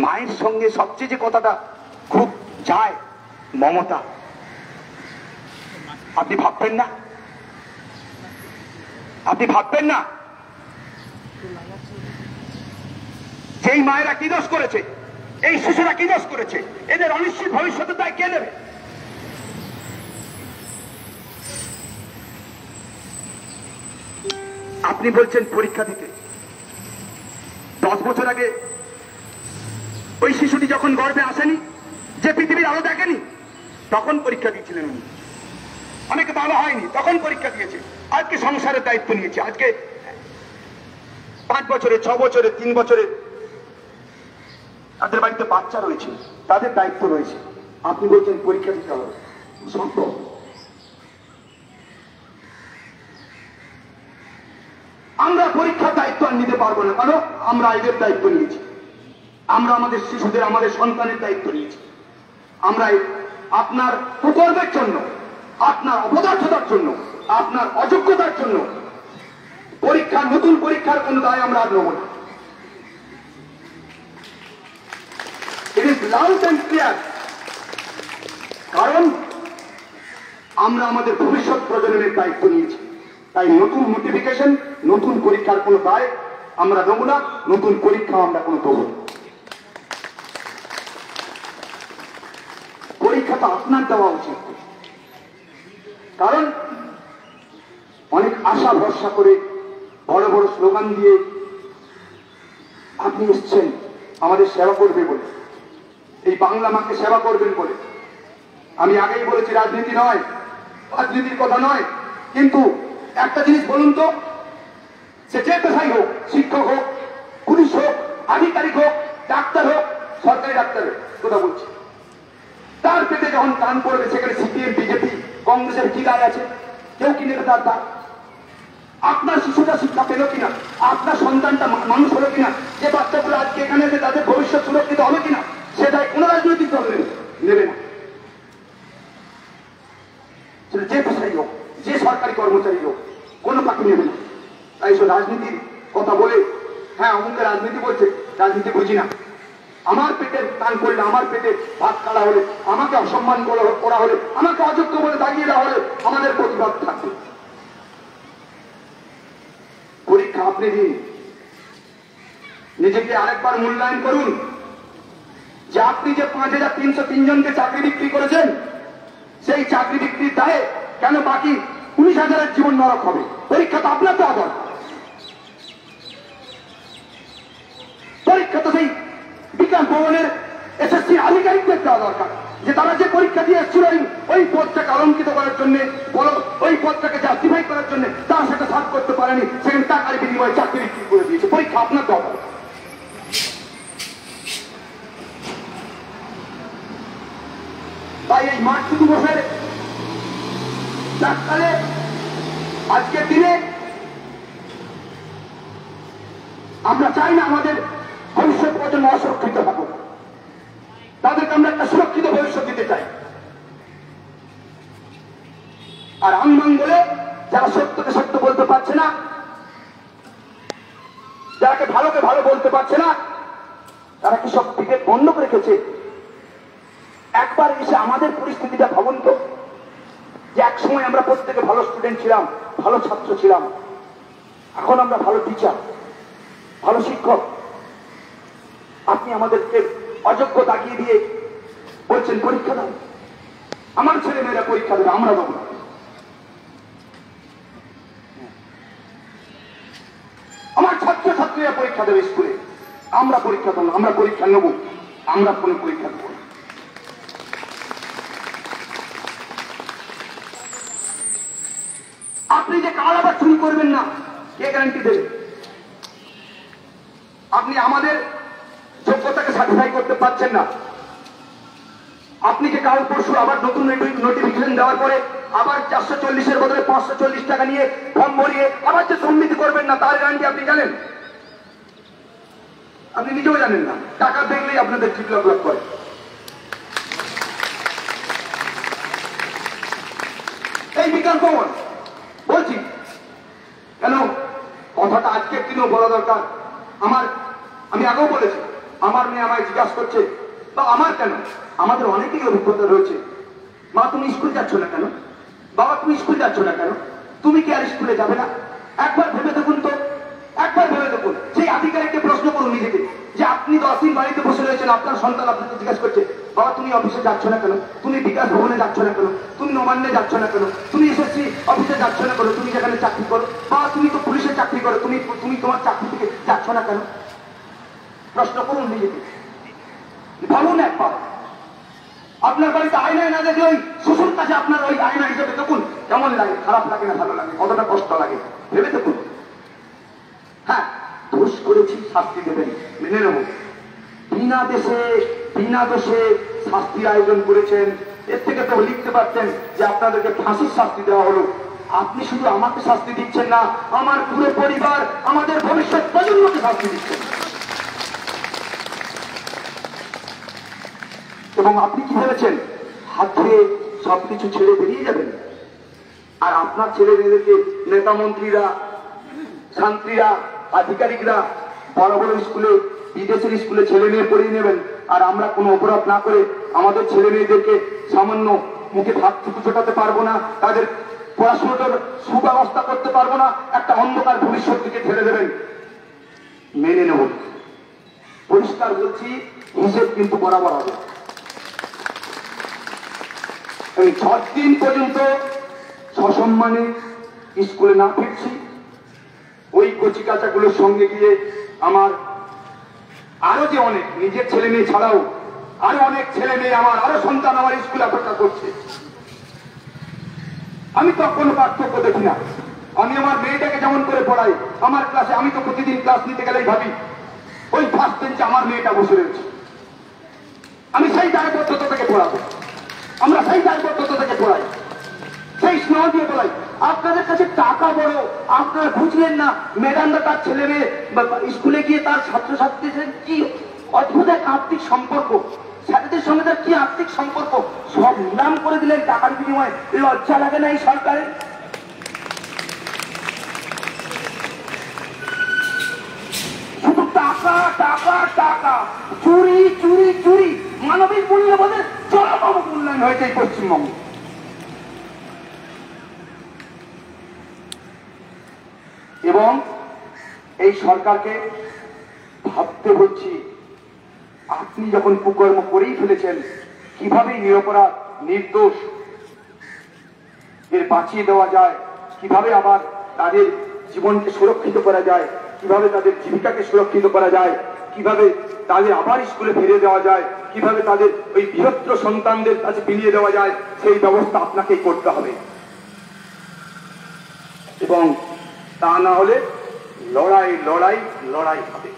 মায়ের সঙ্গে সবচেয়ে যে কথাটা খুব যায়, মমতা। আপনি ভাববেন না, আপনি ভাববেন না যেই মায়েরা কি দোষ করেছে, এই শিশুরা কি দোষ করেছে, এদের অনিশ্চিত ভবিষ্যতের দায় কে নেবে? আপনি বলছেন পরীক্ষা দিতে। 10 বছর আগে ওই শিশুটি যখন গর্ভে আসেনি, যে পৃথিবীর আলো দেখেনি, তখন পরীক্ষা দিয়েছিলেন উনি। অনেকে ভালো হয়নি, তখন পরীক্ষা দিয়েছে। আজকে সংসারের দায়িত্ব নিয়েছে। আজকে 5 বছরে, 6 বছরে, 3 বছরে তাদের বাড়িতে বাচ্চা রয়েছে, তাদের দায়িত্ব রয়েছে। আপনি বলছেন পরীক্ষা দিতে হবে। সম্ভব? আমরা পরীক্ষার দায়িত্ব আর নিতে পারবো না, কারণ আমরা এদের দায়িত্ব নিয়েছি। আমরা আমাদের শিশুদের, আমাদের সন্তানের দায়িত্ব নিয়েছি। আমরা আপনার কুকর্মের জন্য, আপনার অপদার্থতার জন্য, আপনার অযোগ্যতার জন্য পরীক্ষা, নতুন পরীক্ষার কোন দায় আমরা আর নেব না। It is loud and clear. কারণ আমরা আমাদের ভবিষ্যৎ প্রজন্মের দায়িত্ব নিয়েছি। তাই নতুন নোটিফিকেশন, নতুন পরীক্ষার কোন দায় আমরা দেবো না, নতুন পরীক্ষা আমরা কোনো দেবো না। পরীক্ষাটা আপনার দেওয়া উচিত। কারণ অনেক আশা ভরসা করে, বড় বড় স্লোগান দিয়ে আপনি এসছেন আমাদের সেবা করবে বলে, এই বাংলা মাকে সেবা করবেন বলে। আমি আগেই বলেছি, রাজনীতি নয়, রাজনীতির কথা নয়, কিন্তু একটা জিনিস বলুন তো, সে যে পেশাই হোক, শিক্ষক হোক, পুলিশ হোক, আধিকারিক হোক, ডাক্তার হোক, সরকারি ডাক্তার হোক, কথা বলছি, তার পেটে যখন টান পড়বে, সেখানে সিপিএম, বিজেপি, কংগ্রেসের কি দায় আছে? কেউ কি নেবে তার দায়? আপনার শিশুটা শিক্ষা পেল কিনা, আপনার সন্তানটা মানুষ হলো কিনা, যে বাচ্চাগুলো আজকে এখানে আছে তাদের ভবিষ্যৎ সুরক্ষিত হবে কিনা, সেটাই কোন রাজনৈতিক দল নেবে না। যে পেশাই হোক, যে সরকারি কর্মচারী হোক, কোনো পাখি নেবে না। তাই সব রাজনীতির কথা বলে, হ্যাঁ অমুকে রাজনীতি বলছে, রাজনীতি বুঝি না। আমার পেটের টান করলে, আমার পেটে ভাত কাটা হলে, আমাকে অসম্মান করা হলে, আমাকে অযোগ্য বলে দাগিয়ে দেওয়া হলে আমাদের প্রতিবাদ থাকবে। পরীক্ষা আপনি দিন, নিজেকে আরেকবার মূল্যায়ন করুন যে আপনি যে 5303 জনকে চাকরি বিক্রি করেছেন, সেই চাকরি বিক্রির দায়ে কেন বাকি 19,000-এর জীবন নরক হবে? পরীক্ষা তো আপনার দেওয়া দরকার। পরীক্ষা তো সেই বিজ্ঞান ভবনের এসএসসি আধিকারিকদের দেওয়া দরকার, যে তারা যে পরীক্ষা দিয়ে এসেছিল ওই পদটাকে অলঙ্কিত করার জন্য, ওই পদটাকে জাস্টিফাই করার জন্য তারা সেটা সাফ করতে পারেনি, সেখানে টাকার বিনিময়ে চাকরি বিক্রি করে দিয়েছে। পরীক্ষা আপনার দেওয়া দরকার। তাই এই মার্চ দিবসের প্রাক্কালে আজকের দিনে আমরা চাই না আমাদের ভবিষ্যৎ প্রজন্ম অসুরক্ষিত থাকুক, তাদেরকে আমরা একটা সুরক্ষিত ভবিষ্যৎ দিতে চাই। আর আনমান বলে যারা সত্যকে সত্য বলতে পারছে না, যারাকে ভালোকে ভালো বলতে পারছে না, তারা কি সব বিবেক বন্ধ করে রেখেছে? একবার এসে আমাদের পরিস্থিতিটা ভাবুন তো, যে এক সময় আমরা প্রত্যেকে ভালো স্টুডেন্ট ছিলাম, ভালো ছাত্র ছিলাম, এখন আমরা ভালো টিচার, ভালো শিক্ষক। আপনি আমাদেরকে অযোগ্য তাকিয়ে দিয়ে বলছেন পরীক্ষা দাও। আমার ছেলে মেয়েরা পরীক্ষা দেবে, আমরা দেবো না। আমার ছাত্র ছাত্রীরা পরীক্ষা দেবে স্কুলে, আমরা পরীক্ষা দেবো, আমরা পরীক্ষা নেব, আমরা কোনো পরীক্ষা দেবো না। আপনি যে কাল আবার চুরি করবেন না, কে গ্যারান্টি দেবে? আপনি আমাদের যোগ্যতাকে সার্টিফাই করতে পারছেন না। আপনি যে কাল পরশু আবার নতুন নোটিফিকেশন দেওয়ার পরে আবার 440-এর বদলে 540 টাকা নিয়ে ফর্ম ভরিয়ে আবার যে দুর্নীতি করবেন না, তার গ্যারান্টি আপনি জানেন? আপনি নিজেও জানেন না। টাকা দেখলেই আপনাদের ঠিক লাভ করে। এই বিজ্ঞান ভবন বলছি কেন, কথাটা আজকের দিনেও বলা দরকার। আমি আগেও বলেছি, আমার মেয়ে আমায় জিজ্ঞাসা করছে, বা আমার কেন, আমাদের অনেকেই অভিজ্ঞতা রয়েছে, মা তুমি স্কুল যাচ্ছ না কেন, বাবা তুমি স্কুল যাচ্ছ না কেন, তুমি কি আর স্কুলে যাবে না? একবার ভেবে দেখুন তো, একবার ভেবে দেখুন। সেই আধিকারিককে প্রশ্ন করুন নিজেকে, যে আপনি 10 দিন বাড়িতে বসে রয়েছেন, আপনার সন্তান আপনাকে জিজ্ঞাসা করছে, বাবা তুমি অফিসে যাচ্ছ না কেন, তুমি বিকাশ ভবনে যাচ্ছ না কেন, তুমি নবান্নে যাচ্ছ না কেন, তুমি এসএসসি অফিসে যাচ্ছ না কেন, তুমি যেখানে চাকরি করো, বা তুমি তো পুলিশে চাকরি করো, তুমি তোমার চাকরি থেকে যাচ্ছ না কেন? প্রশ্ন করুন নিজেকে, ভাবুন একবার। আপনার বাড়িতে আয়নায় না দেখলে ওই শ্বশুর কাছে আপনার ওই আয়না হিসেবে দেখুন, কেমন লাগে, খারাপ লাগে না ভালো লাগে, কতটা কষ্ট লাগে, ভেবে দেখুন। হ্যাঁ, দোষ করেছি, শাস্তি দেবেন, মেনে নেব। বিনা দোষে শাস্তির আয়োজন করেছেন, এর থেকে তো লিখতে পারতেন যে আপনাদেরকে ফাঁসির শাস্তি দেওয়া হলো। আপনি শুধু আমাকে শাস্তি দিচ্ছেন না, আমার পুরো পরিবার, আমাদের ভবিষ্যৎ প্রজন্মকে শাস্তি দিচ্ছেন। এবং আপনি কি ভেবেছেন হাত ধরে সবকিছু ছেড়ে বেরিয়ে যাবেন, আর আপনার ছেলে মেয়েদেরকে নেতা মন্ত্রীরা, শান্তিরা, আধিকারিকরা বড় বড় স্কুলে, বিদেশের স্কুলে ছেলে মেয়ে পড়িয়ে নেবেন, আর আমরা কোনো অপরাধ না করে আমাদের ছেলে মেয়েদেরকে সামান্য মুখে ভাত টুকু ছোটাতে পারবো না, তাদের পড়াশোনাটার সুব্যবস্থা করতে পারবো না, একটা অন্ধকার ভবিষ্যৎ দিকে ঠেলে দেবেন? মেনে নেব, পরিষ্কার বলছি, হিসেব কিন্তু বরাবর হবে। আমি 6 দিন পর্যন্ত সসম্মানে স্কুলে না ফিরছি, ওই কচি কাচাগুলোর সঙ্গে গিয়ে আমার আরো যে অনেক নিজের ছেলে মেয়ে ছাড়াও আরো অনেক ছেলে মেয়ে, আমার আরো সন্তান আমার স্কুলে অপেক্ষা করছে। আমি তো কোনো পার্থক্য দেখি না। আমি আমার মেয়েটাকে যেমন করে পড়াই, আমার ক্লাসে আমি তো প্রতিদিন ক্লাস নিতে গেলেই ভাবি ওই ফার্স্ট বেঞ্চে আমার মেয়েটা বসে রয়েছে, আমি সেই দায়বদ্ধতা থেকে পড়াবো, আমরা সেই দায়বদ্ধতা থেকে পড়াই, সেই স্নেহ দিয়ে পড়াই। আপনাদের কাছে টাকা বড়, আপনারা বুঝলেন না ম্যাডামরা তার ছেলে মেয়ে স্কুলে গিয়ে তার ছাত্রছাত্রীদের কি অদ্ভুত এক আর্থিক সম্পর্ক, স্যারেদের সঙ্গে তার কি আর্থিক সম্পর্ক, সব নিলাম করে দিলেন টাকার বিনিময়ে। লজ্জা লাগে না এই সরকারের? শুধু টাকা টাকা টাকা, চুরি চুরি চুরি, মানবিক মূল্যবোধের চরম অবমূল্যায়ন হয়েছে এই পশ্চিমবঙ্গে। এবং এই সরকারকে ভাবতে বলছি, আপনি যখন কুকর্ম করেই ফেলেছেন, কিভাবে নিরপরাধ নির্দোষ এর বাঁচিয়ে দেওয়া যায়, কিভাবে আবার তাদের জীবনকে সুরক্ষিত করা যায়, কিভাবে তাদের জীবিকাকে সুরক্ষিত করা যায়, কিভাবে তাদের আবার স্কুলে ফিরে দেওয়া যায়, কিভাবে তাদের ওই বৃহত্তর সন্তানদের কাছে বিলিয়ে দেওয়া যায়, সেই ব্যবস্থা আপনাকেই করতে হবে। এবং তা না হলে লড়াই লড়াই লড়াই হবে।